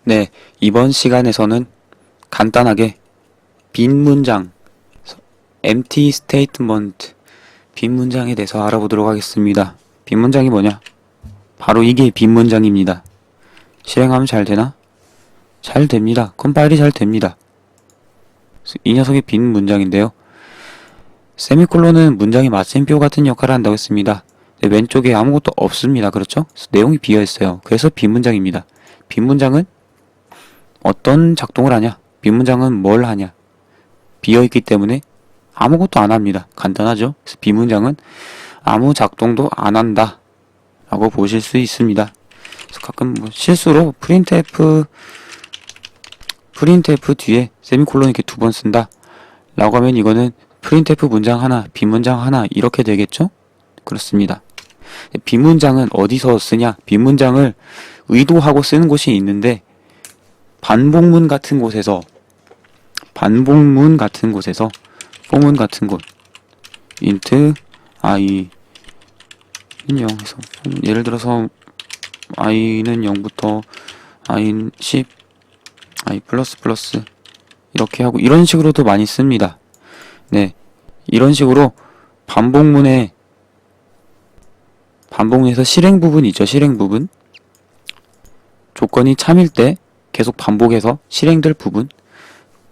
네, 이번 시간에서는 간단하게 빈 문장, empty statement, 빈 문장에 대해서 알아보도록 하겠습니다. 빈 문장이 뭐냐? 바로 이게 빈 문장입니다. 실행하면 잘 되나? 잘 됩니다. 컴파일이 잘 됩니다. 이 녀석이 빈 문장인데요. 세미콜론은 문장의 마침표 같은 역할을 한다고 했습니다. 네, 왼쪽에 아무것도 없습니다. 그렇죠? 내용이 비어있어요. 그래서 빈 문장입니다. 빈 문장은 어떤 작동을 하냐? 빈 문장은 뭘 하냐? 비어있기 때문에 아무것도 안 합니다. 간단하죠? 그래서 빈 문장은 아무 작동도 안 한다 라고 보실 수 있습니다. 그래서 가끔 실수로 printf 뒤에 세미콜론 이렇게 두 번 쓴다 라고 하면 이거는 printf 문장 하나, 빈 문장 하나 이렇게 되겠죠? 그렇습니다. 빈 문장은 어디서 쓰냐? 빈 문장을 의도하고 쓰는 곳이 있는데 반복문 같은 곳에서 포문 같은 곳 int i 는 0에서 예를 들어서 i는 0부터 i는 10 i 플러스 이렇게 하고 이런 식으로도 많이 씁니다. 네, 이런 식으로 반복문에서 실행 부분이 있죠. 실행 부분 조건이 참일 때 계속 반복해서 실행될 부분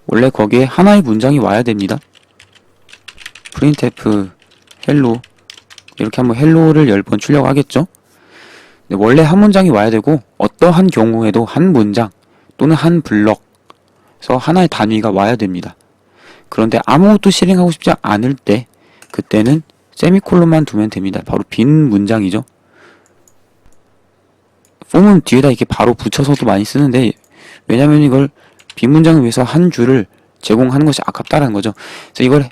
원래 거기에 하나의 문장이 와야 됩니다. printf hello 이렇게 하면 hello를 10번 출력하겠죠. 원래 한 문장이 와야 되고 어떠한 경우에도 한 문장 또는 한 블럭에서 하나의 단위가 와야 됩니다. 그런데 아무것도 실행하고 싶지 않을 때 그때는 세미콜론만 두면 됩니다. 바로 빈 문장이죠. 폼은 뒤에다 이렇게 바로 붙여서도 많이 쓰는데 왜냐면 이걸 빈 문장을 위해서 한 줄을 제공하는 것이 아깝다라는 거죠. 그래서 이걸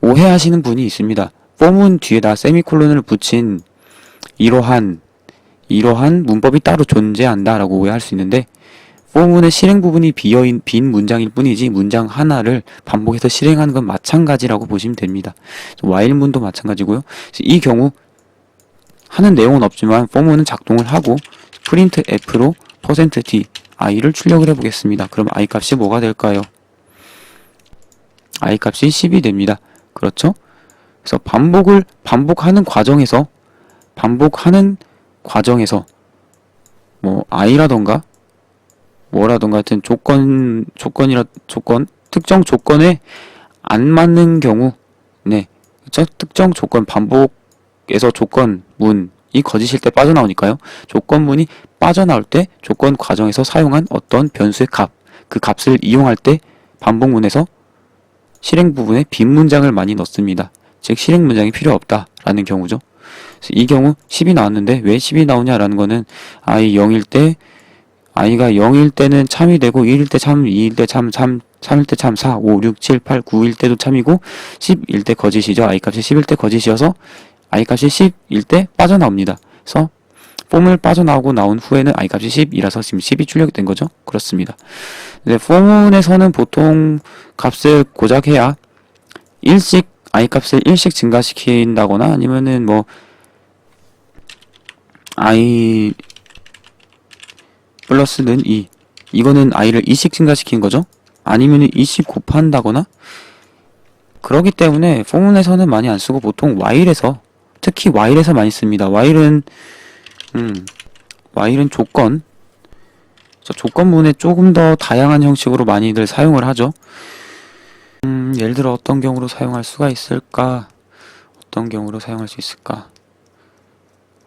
오해하시는 분이 있습니다. 폼은 뒤에다 세미콜론을 붙인 이러한 문법이 따로 존재한다라고 오해할 수 있는데 폼문의 실행 부분이 빈 문장일 뿐이지 문장 하나를 반복해서 실행하는 건 마찬가지라고 보시면 됩니다. while문도 마찬가지고요. 이 경우 하는 내용은 없지만 폼문은 작동을 하고 printf로 %d i를 출력을 해보겠습니다. 그럼 i 값이 뭐가 될까요? i 값이 10이 됩니다. 그렇죠? 그래서 반복하는 과정에서 뭐 i라던가 뭐라던가 하여튼 특정 조건에 안 맞는 경우 네, 그렇죠? 특정 조건 반복에서 조건문이 거짓일 때 빠져나오니까요. 조건문이 빠져나올 때 조건 과정에서 사용한 어떤 변수의 그 값을 이용할 때 반복문에서 실행 부분에 빈 문장을 많이 넣습니다. 즉 실행 문장이 필요 없다라는 경우죠. 그래서 이 경우 10이 나왔는데 왜 10이 나오냐라는 거는 i가 0일 때는 참이 되고 1일 때 참, 2일 때 참, 3일 때 참, 4, 5, 6, 7, 8, 9일 때도 참이고 10일 때 거짓이죠. i값이 10일 때 거짓이어서 i값이 10일 때 빠져나옵니다. 그래서 폼을 빠져나오고 나온 후에는 i값이 10이라서 지금 10이 출력이 된 거죠. 그렇습니다. 근데 폼문에서는 보통 값을 고작 해야 i값을 1씩 증가시킨다거나 아니면은 뭐 i 플러스는 2 이거는 i를 2씩 증가시킨 거죠. 아니면은 2씩 곱한다거나 그러기 때문에 폼문에서는 많이 안 쓰고 보통 특히 while에서 많이 씁니다. while은 조건문에 조금 더 다양한 형식으로 많이들 사용을 하죠. 예를 들어 어떤 경우로 사용할 수가 있을까? 어떤 경우로 사용할 수 있을까?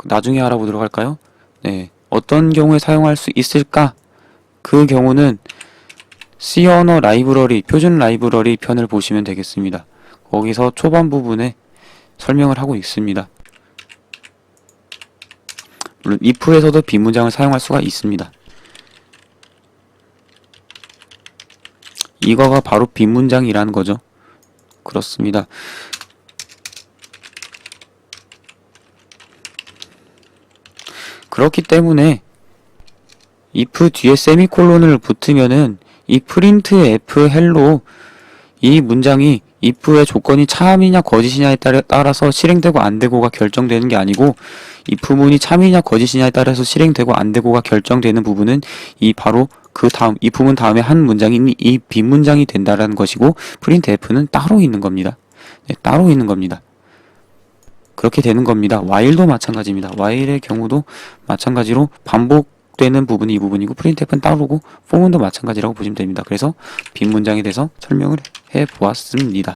나중에 알아보도록 할까요? 네, 어떤 경우에 사용할 수 있을까? 그 경우는 C 언어 라이브러리, 표준 라이브러리 편을 보시면 되겠습니다. 거기서 초반 부분에 설명을 하고 있습니다. 물론 if에서도 빈 문장을 사용할 수가 있습니다. 이거가 바로 빈 문장이라는 거죠. 그렇습니다. 그렇기 때문에 if 뒤에 세미콜론을 붙으면은 이 printf hello 이 문장이 if의 조건이 참이냐 거짓이냐에 따라서 실행되고 안되고가 결정되는 게 아니고 if문이 참이냐 거짓이냐에 따라서 실행되고 안되고가 결정되는 부분은 이 바로 이 부분 다음에 한 문장이 이 빈 문장이 된다라는 것이고, printf는 따로 있는 겁니다. 네, 따로 있는 겁니다. 그렇게 되는 겁니다. while도 마찬가지입니다. while의 경우도 마찬가지로 반복되는 부분이 이 부분이고, printf는 따로고, for도 마찬가지라고 보시면 됩니다. 그래서 빈 문장에 대해서 설명을 해 보았습니다.